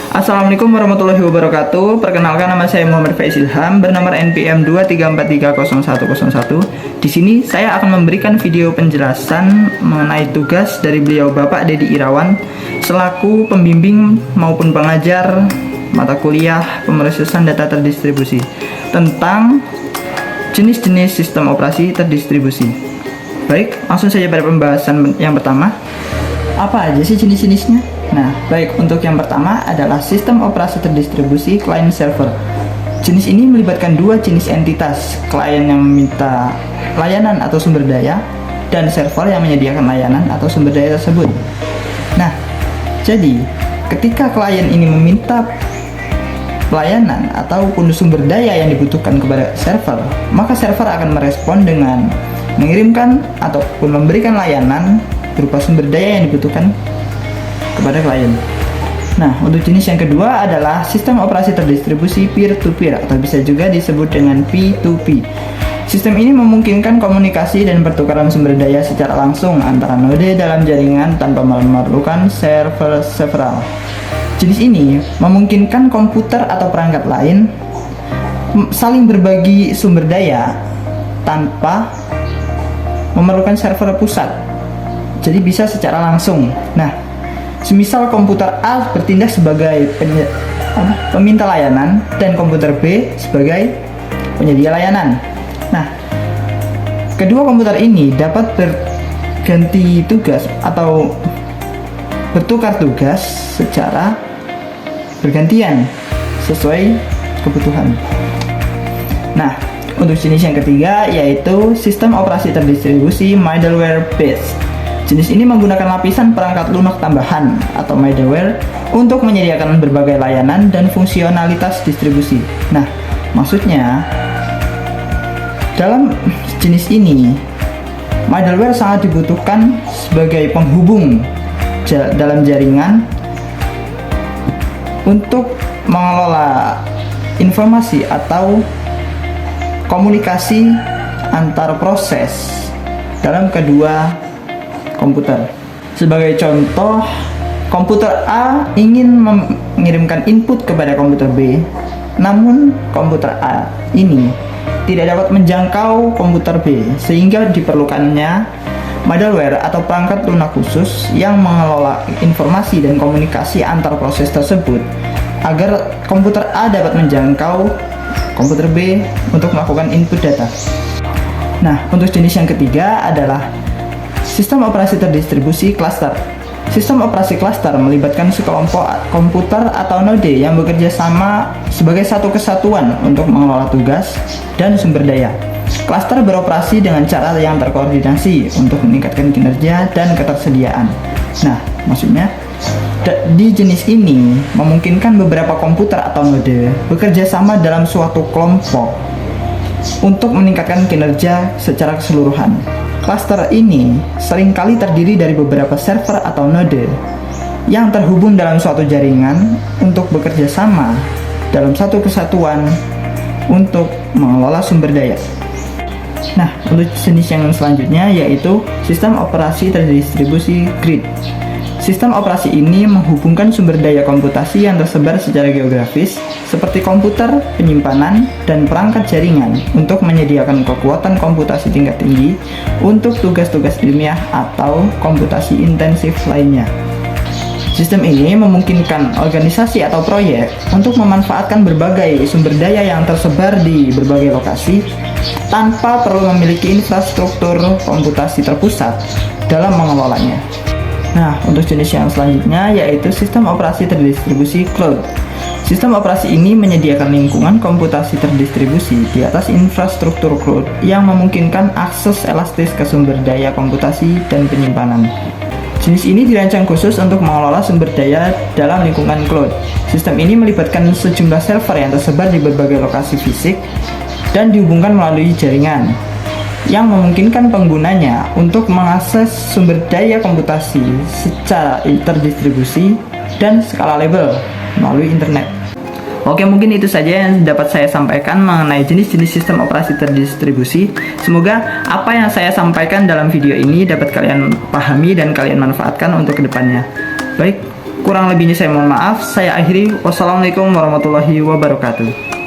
Assalamualaikum warahmatullahi wabarakatuh. Perkenalkan, nama saya Muhammad Faiz Ilham bernomor NPM 234300101. Di sini saya akan memberikan video penjelasan mengenai tugas dari beliau Bapak Dedi Irawan selaku pembimbing maupun pengajar mata kuliah pemrosesan data terdistribusi tentang jenis-jenis sistem operasi terdistribusi. Baik, langsung saja pada pembahasan yang pertama. Apa aja sih jenis-jenisnya? Nah, baik, untuk yang pertama adalah sistem operasi terdistribusi client server. Jenis ini melibatkan dua jenis entitas, klien yang meminta layanan atau sumber daya, dan server yang menyediakan layanan atau sumber daya tersebut. Nah, jadi ketika klien ini meminta pelayanan ataupun sumber daya yang dibutuhkan kepada server, maka server akan merespon dengan mengirimkan ataupun memberikan layanan berupa sumber daya yang dibutuhkan kepada klien. Nah, untuk jenis yang kedua adalah sistem operasi terdistribusi peer-to-peer atau bisa juga disebut dengan P2P. Sistem ini memungkinkan komunikasi dan pertukaran sumber daya secara langsung antara node dalam jaringan tanpa memerlukan server several. Jenis ini memungkinkan komputer atau perangkat lain saling berbagi sumber daya tanpa memerlukan server pusat. Jadi bisa secara langsung. Nah, semisal komputer A bertindak sebagai peminta layanan dan komputer B sebagai penyedia layanan. Nah, kedua komputer ini dapat berganti tugas atau bertukar tugas secara bergantian sesuai kebutuhan. Nah, untuk jenis yang ketiga yaitu sistem operasi terdistribusi middleware based. Jenis ini menggunakan lapisan perangkat lunak tambahan atau middleware untuk menyediakan berbagai layanan dan fungsionalitas distribusi. Nah, maksudnya dalam jenis ini middleware sangat dibutuhkan sebagai penghubung dalam jaringan untuk mengelola informasi atau komunikasi antar proses dalam kedua komputer. Sebagai contoh, komputer A ingin mengirimkan input kepada komputer B, namun komputer A ini tidak dapat menjangkau komputer B, sehingga diperlukannya middleware atau perangkat lunak khusus yang mengelola informasi dan komunikasi antar proses tersebut agar komputer A dapat menjangkau komputer B untuk melakukan input data. Nah, untuk jenis yang ketiga adalah sistem operasi terdistribusi cluster. Sistem operasi cluster melibatkan sekelompok komputer atau node yang bekerja sama sebagai satu kesatuan untuk mengelola tugas dan sumber daya. Cluster beroperasi dengan cara yang terkoordinasi untuk meningkatkan kinerja dan ketersediaan. Nah, maksudnya di jenis ini memungkinkan beberapa komputer atau node bekerja sama dalam suatu kelompok untuk meningkatkan kinerja secara keseluruhan. Cluster ini seringkali terdiri dari beberapa server atau node yang terhubung dalam suatu jaringan untuk bekerja sama dalam satu kesatuan untuk mengelola sumber daya. Nah, untuk jenis yang selanjutnya yaitu sistem operasi terdistribusi grid. Sistem operasi ini menghubungkan sumber daya komputasi yang tersebar secara geografis seperti komputer, penyimpanan, dan perangkat jaringan untuk menyediakan kekuatan komputasi tingkat tinggi untuk tugas-tugas ilmiah atau komputasi intensif lainnya. Sistem ini memungkinkan organisasi atau proyek untuk memanfaatkan berbagai sumber daya yang tersebar di berbagai lokasi tanpa perlu memiliki infrastruktur komputasi terpusat dalam mengelolanya. Nah, untuk jenis yang selanjutnya yaitu sistem operasi terdistribusi cloud. Sistem operasi ini menyediakan lingkungan komputasi terdistribusi di atas infrastruktur cloud yang memungkinkan akses elastis ke sumber daya komputasi dan penyimpanan. Jenis ini dirancang khusus untuk mengelola sumber daya dalam lingkungan cloud. Sistem ini melibatkan sejumlah server yang tersebar di berbagai lokasi fisik dan dihubungkan melalui jaringan yang memungkinkan penggunanya untuk mengakses sumber daya komputasi secara terdistribusi dan scalable melalui internet. Oke, mungkin itu saja yang dapat saya sampaikan mengenai jenis-jenis sistem operasi terdistribusi. Semoga apa yang saya sampaikan dalam video ini dapat kalian pahami dan kalian manfaatkan untuk kedepannya. Baik, Kurang lebihnya saya mohon maaf. Saya akhiri. Wassalamualaikum warahmatullahi wabarakatuh.